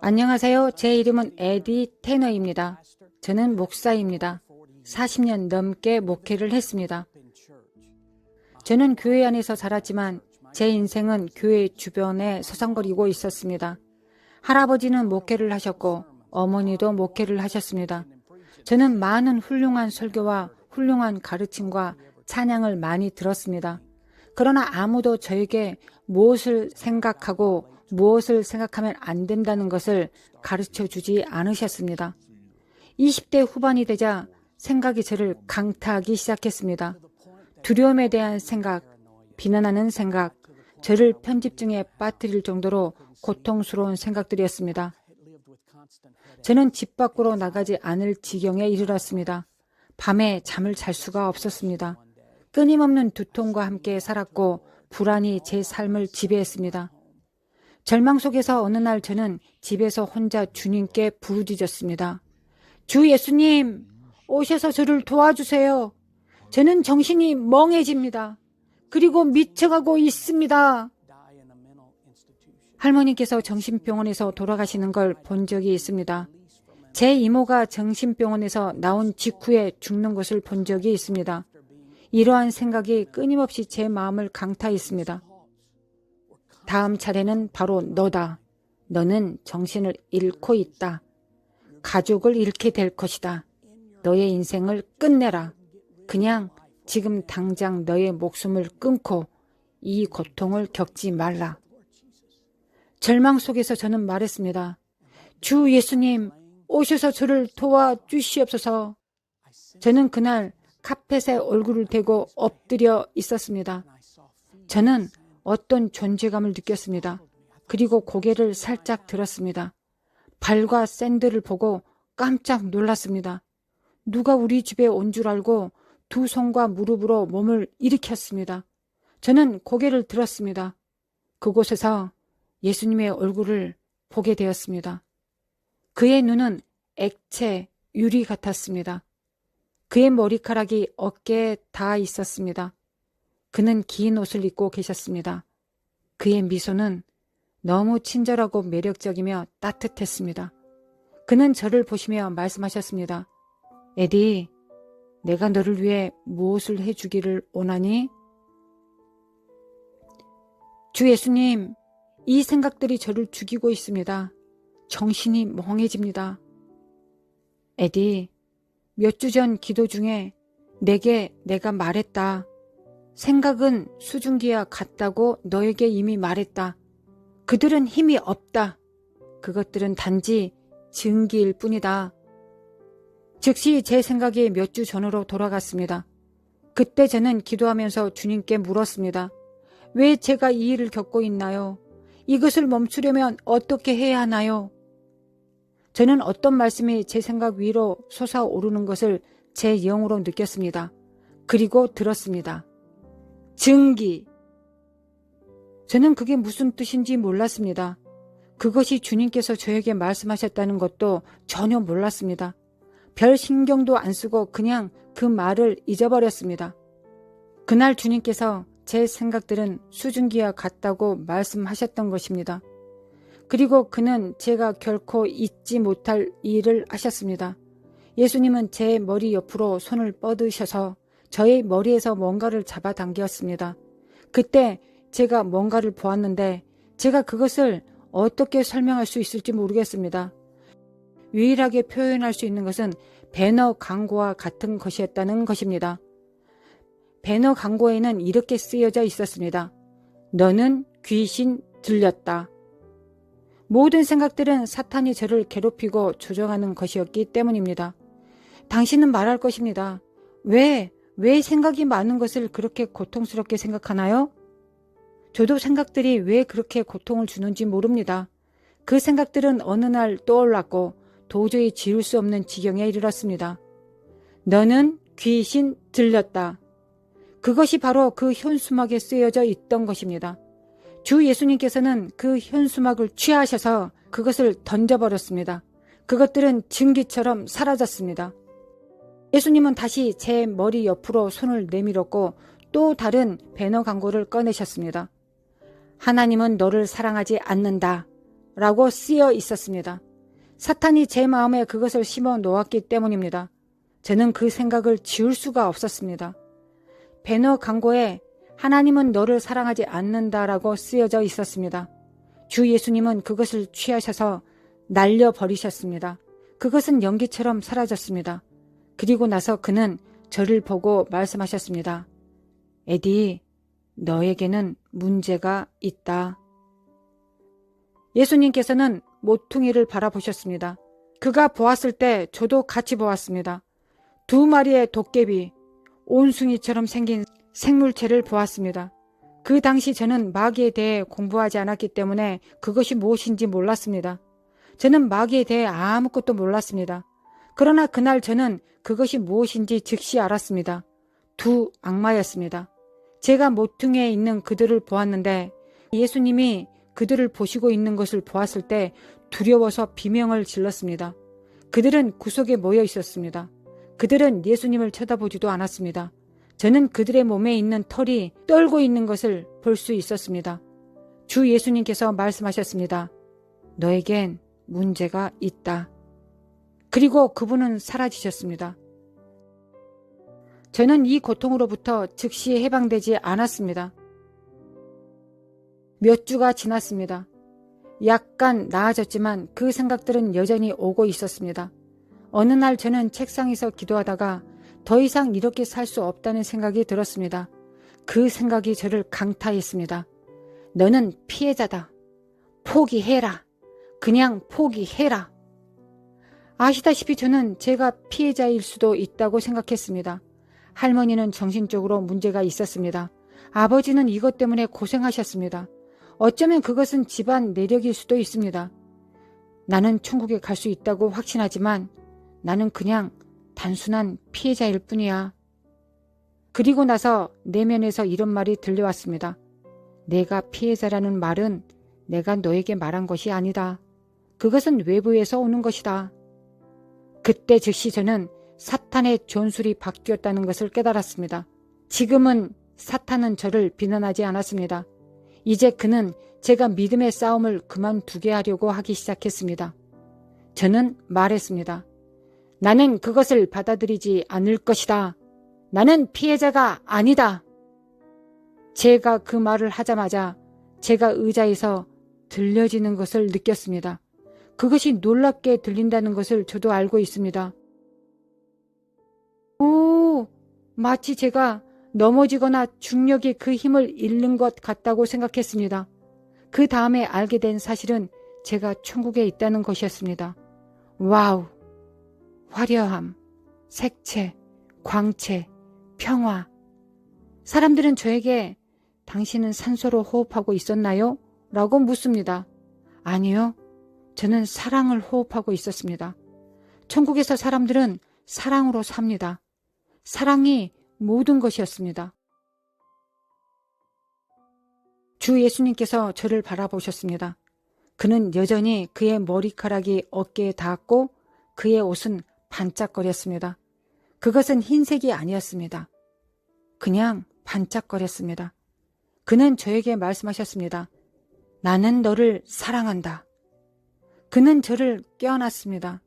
안녕하세요. 제 이름은 에디 테너입니다. 저는 목사입니다. 40년 넘게 목회를 했습니다. 저는 교회 안에서 자랐지만 제 인생은 교회 주변에 서성거리고 있었습니다. 할아버지는 목회를 하셨고 어머니도 목회를 하셨습니다. 저는 많은 훌륭한 설교와 훌륭한 가르침과 찬양을 많이 들었습니다. 그러나 아무도 저에게 무엇을 생각하고 무엇을 생각하면 안 된다는 것을 가르쳐 주지 않으셨습니다. 20대 후반이 되자 생각이 저를 강타하기 시작했습니다. 두려움에 대한 생각, 비난하는 생각, 저를 편집증에 빠뜨릴 정도로 고통스러운 생각들이었습니다. 저는 집 밖으로 나가지 않을 지경에 이르렀습니다. 밤에 잠을 잘 수가 없었습니다. 끊임없는 두통과 함께 살았고 불안이 제 삶을 지배했습니다. 절망 속에서 어느 날 저는 집에서 혼자 주님께 부르짖었습니다. 주 예수님, 오셔서 저를 도와주세요. 저는 정신이 멍해집니다. 그리고 미쳐가고 있습니다. 할머니께서 정신병원에서 돌아가시는 걸 본 적이 있습니다. 제 이모가 정신병원에서 나온 직후에 죽는 것을 본 적이 있습니다. 이러한 생각이 끊임없이 제 마음을 강타했습니다. 다음 차례는 바로 너다. 너는 정신을 잃고 있다. 가족을 잃게 될 것이다. 너의 인생을 끝내라. 그냥 지금 당장 너의 목숨을 끊고 이 고통을 겪지 말라. 절망 속에서 저는 말했습니다. 주 예수님, 오셔서 저를 도와주시옵소서. 저는 그날 카펫에 얼굴을 대고 엎드려 있었습니다. 저는 어떤 존재감을 느꼈습니다. 그리고 고개를 살짝 들었습니다. 발과 샌들을 보고 깜짝 놀랐습니다. 누가 우리 집에 온 줄 알고 두 손과 무릎으로 몸을 일으켰습니다. 저는 고개를 들었습니다. 그곳에서 예수님의 얼굴을 보게 되었습니다. 그의 눈은 액체 유리 같았습니다. 그의 머리카락이 어깨에 닿아 있었습니다. 그는 긴 옷을 입고 계셨습니다. 그의 미소는 너무 친절하고 매력적이며 따뜻했습니다. 그는 저를 보시며 말씀하셨습니다. 에디, 내가 너를 위해 무엇을 해주기를 원하니? 주 예수님, 이 생각들이 저를 죽이고 있습니다. 정신이 멍해집니다. 에디, 몇 주 전 기도 중에 내게 내가 말했다. 생각은 수증기와 같다고 너에게 이미 말했다. 그들은 힘이 없다. 그것들은 단지 증기일 뿐이다. 즉시 제 생각이 몇 주 전으로 돌아갔습니다. 그때 저는 기도하면서 주님께 물었습니다. 왜 제가 이 일을 겪고 있나요? 이것을 멈추려면 어떻게 해야 하나요? 저는 어떤 말씀이 제 생각 위로 솟아오르는 것을 제 영으로 느꼈습니다. 그리고 들었습니다. 증기. 저는 그게 무슨 뜻인지 몰랐습니다. 그것이 주님께서 저에게 말씀하셨다는 것도 전혀 몰랐습니다. 별 신경도 안 쓰고 그냥 그 말을 잊어버렸습니다. 그날 주님께서 제 생각들은 수증기와 같다고 말씀하셨던 것입니다. 그리고 그는 제가 결코 잊지 못할 일을 하셨습니다. 예수님은 제 머리 옆으로 손을 뻗으셔서 저의 머리에서 뭔가를 잡아당겼습니다. 그때 제가 뭔가를 보았는데 제가 그것을 어떻게 설명할 수 있을지 모르겠습니다. 유일하게 표현할 수 있는 것은 배너 광고와 같은 것이었다는 것입니다. 배너 광고에는 이렇게 쓰여져 있었습니다. 너는 귀신 들렸다. 모든 생각들은 사탄이 저를 괴롭히고 조종하는 것이었기 때문입니다. 당신은 말할 것입니다. 왜 생각이 많은 것을 그렇게 고통스럽게 생각하나요? 저도 생각들이 왜 그렇게 고통을 주는지 모릅니다. 그 생각들은 어느 날 떠올랐고 도저히 지울 수 없는 지경에 이르렀습니다. 너는 귀신 들렸다. 그것이 바로 그 현수막에 쓰여져 있던 것입니다. 주 예수님께서는 그 현수막을 취하셔서 그것을 던져버렸습니다. 그것들은 증기처럼 사라졌습니다. 예수님은 다시 제 머리 옆으로 손을 내밀었고 또 다른 배너 광고를 꺼내셨습니다. 하나님은 너를 사랑하지 않는다. 그것이 바로 그 현수막에 쓰여져 있던 것입니다. 주 예수님께서는 그 현수막을 취하셔서 그것을 던져버렸습니다. 그것들은 증기처럼 사라졌습니다. 예수님은 다시 제 머리 옆으로 손을 내밀었고 또 다른 배너 광고를 꺼내셨습니다. 하나님은 너를 사랑하지 않는다. 라고 쓰여 있었습니다. 사탄이 제 마음에 그것을 심어 놓았기 때문입니다. 저는 그 생각을 지울 수가 없었습니다. 배너 광고에 하나님은 너를 사랑하지 않는다라고 쓰여져 있었습니다. 주 예수님은 그것을 취하셔서 날려버리셨습니다. 그것은 연기처럼 사라졌습니다. 그리고 나서 그는 저를 보고 말씀하셨습니다. 에디, 너에게는 문제가 있다. 예수님께서는 모퉁이를 바라보셨습니다. 그가 보았을 때 저도 같이 보았습니다. 2마리의 도깨비, 온숭이처럼 생긴 생물체를 보았습니다. 그 당시 저는 마귀에 대해 공부하지 않았기 때문에 그것이 무엇인지 몰랐습니다. 저는 마귀에 대해 아무것도 몰랐습니다. 그러나 그날 저는 그것이 무엇인지 즉시 알았습니다. 2 악마였습니다. 제가 모퉁이에 있는 그들을 보았는데 예수님이 그들을 보시고 있는 것을 보았을 때 두려워서 비명을 질렀습니다. 그들은 구석에 모여 있었습니다. 그들은 예수님을 쳐다보지도 않았습니다. 저는 그들의 몸에 있는 털이 떨고 있는 것을 볼 수 있었습니다. 주 예수님께서 말씀하셨습니다. 너에겐 문제가 있다. 그리고 그분은 사라지셨습니다. 저는 이 고통으로부터 즉시 해방되지 않았습니다. 몇 주가 지났습니다. 약간 나아졌지만 그 생각들은 여전히 오고 있었습니다. 어느 날 저는 책상에서 기도하다가 더 이상 이렇게 살 수 없다는 생각이 들었습니다. 그 생각이 저를 강타했습니다. 너는 피해자다. 포기해라. 그냥 포기해라. 아시다시피 저는 제가 피해자일 수도 있다고 생각했습니다. 할머니는 정신적으로 문제가 있었습니다. 아버지는 이것 때문에 고생하셨습니다. 어쩌면 그것은 집안 내력일 수도 있습니다. 나는 천국에 갈 수 있다고 확신하지만 나는 그냥 단순한 피해자일 뿐이야. 그리고 나서 내면에서 이런 말이 들려왔습니다. 내가 피해자라는 말은 내가 너에게 말한 것이 아니다. 그것은 외부에서 오는 것이다. 그때 즉시 저는 사탄의 존술이 바뀌었다는 것을 깨달았습니다. 지금은 사탄은 저를 비난하지 않았습니다. 이제 그는 제가 믿음의 싸움을 그만두게 하려고 하기 시작했습니다. 저는 말했습니다. 나는 그것을 받아들이지 않을 것이다. 나는 피해자가 아니다. 제가 그 말을 하자마자 제가 의자에서 들려지는 것을 느꼈습니다. 그것이 놀랍게 들린다는 것을 저도 알고 있습니다. 오, 마치 제가 넘어지거나 중력이 그 힘을 잃는 것 같다고 생각했습니다. 그 다음에 알게 된 사실은 제가 천국에 있다는 것이었습니다. 와우! 화려함, 색채, 광채, 평화. 사람들은 저에게 당신은 산소로 호흡하고 있었나요? 라고 묻습니다. 아니요. 저는 사랑을 호흡하고 있었습니다. 천국에서 사람들은 사랑으로 삽니다. 사랑이 모든 것이었습니다. 주 예수님께서 저를 바라보셨습니다. 그는 여전히 그의 머리카락이 어깨에 닿았고 그의 옷은 반짝거렸습니다. 그것은 흰색이 아니었습니다. 그냥 반짝거렸습니다. 그는 저에게 말씀하셨습니다. 나는 너를 사랑한다. 그는 저를 껴안았습니다.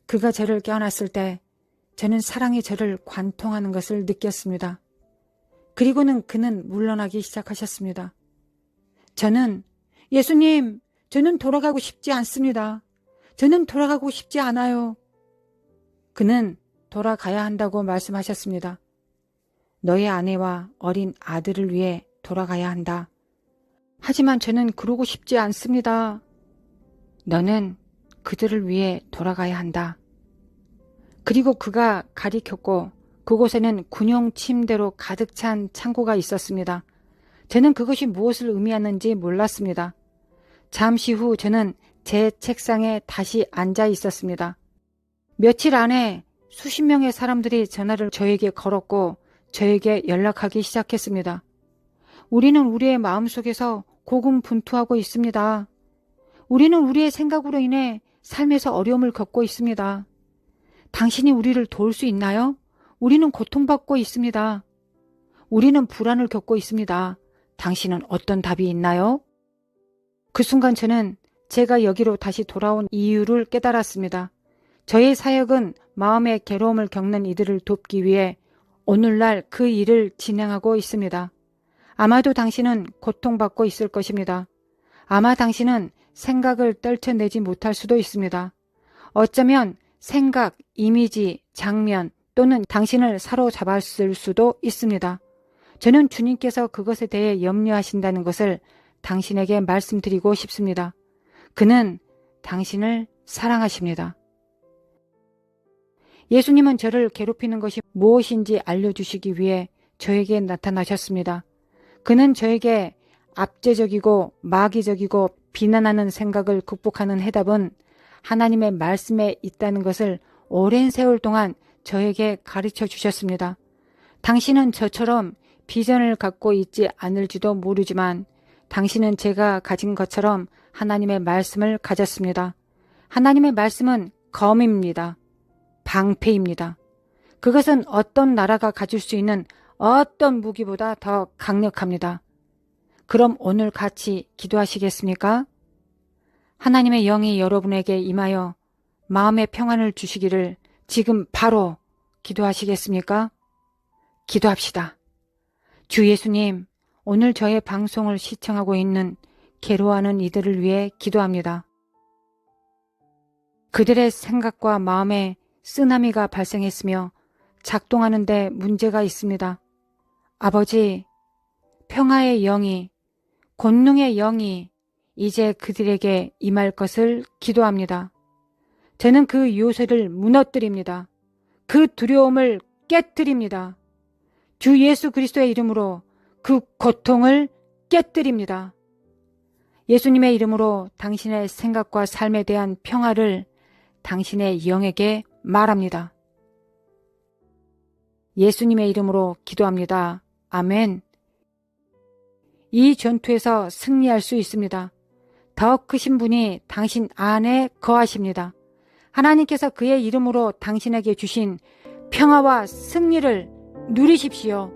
그가 저를 껴안았을 때 저는 사랑이 저를 관통하는 것을 느꼈습니다. 그리고는 그는 물러나기 시작하셨습니다. 저는 예수님, 저는 돌아가고 싶지 않습니다. 저는 돌아가고 싶지 않아요. 그는 돌아가야 한다고 말씀하셨습니다. 너의 아내와 어린 아들을 위해 돌아가야 한다. 하지만 저는 그러고 싶지 않습니다. 너는 그들을 위해 돌아가야 한다. 그리고 그가 가리켰고 그곳에는 군용 침대로 가득 찬 창고가 있었습니다. 저는 그것이 무엇을 의미하는지 몰랐습니다. 잠시 후 저는 제 책상에 다시 앉아 있었습니다. 며칠 안에 수십 명의 사람들이 전화를 저에게 걸었고 저에게 연락하기 시작했습니다. 우리는 우리의 마음속에서 고군분투하고 있습니다. 우리는 우리의 생각으로 인해 삶에서 어려움을 겪고 있습니다. 당신이 우리를 도울 수 있나요? 우리는 고통받고 있습니다. 우리는 불안을 겪고 있습니다. 당신은 어떤 답이 있나요? 그 순간 저는 제가 여기로 다시 돌아온 이유를 깨달았습니다. 저의 사역은 마음의 괴로움을 겪는 이들을 돕기 위해 오늘날 그 일을 진행하고 있습니다. 아마도 당신은 고통받고 있을 것입니다. 아마 당신은 생각을 떨쳐내지 못할 수도 있습니다. 어쩌면 생각, 이미지, 장면 또는 당신을 사로잡았을 수도 있습니다. 저는 주님께서 그것에 대해 염려하신다는 것을 당신에게 말씀드리고 싶습니다. 그는 당신을 사랑하십니다. 예수님은 저를 괴롭히는 것이 무엇인지 알려주시기 위해 저에게 나타나셨습니다. 그는 저에게 압제적이고 마귀적이고 비난하는 생각을 극복하는 해답은 하나님의 말씀에 있다는 것을 오랜 세월 동안 저에게 가르쳐 주셨습니다. 당신은 저처럼 비전을 갖고 있지 않을지도 모르지만 당신은 제가 가진 것처럼 하나님의 말씀을 가졌습니다. 하나님의 말씀은 검입니다. 방패입니다. 그것은 어떤 나라가 가질 수 있는 어떤 무기보다 더 강력합니다. 그럼 오늘 같이 기도하시겠습니까? 하나님의 영이 여러분에게 임하여 마음의 평안을 주시기를 지금 바로 기도하시겠습니까? 기도합시다. 주 예수님, 오늘 저의 방송을 시청하고 있는 괴로워하는 이들을 위해 기도합니다. 그들의 생각과 마음에 쓰나미가 발생했으며 작동하는 데 문제가 있습니다. 아버지, 평화의 영이, 권능의 영이 이제 그들에게 임할 것을 기도합니다. 저는 그 요새를 무너뜨립니다. 그 두려움을 깨뜨립니다. 주 예수 그리스도의 이름으로 그 고통을 깨뜨립니다. 예수님의 이름으로 당신의 생각과 삶에 대한 평화를 당신의 영에게 말합니다. 예수님의 이름으로 기도합니다. 아멘. 이 전투에서 승리할 수 있습니다. 더 크신 분이 당신 안에 거하십니다. 하나님께서 그의 이름으로 당신에게 주신 평화와 승리를 누리십시오.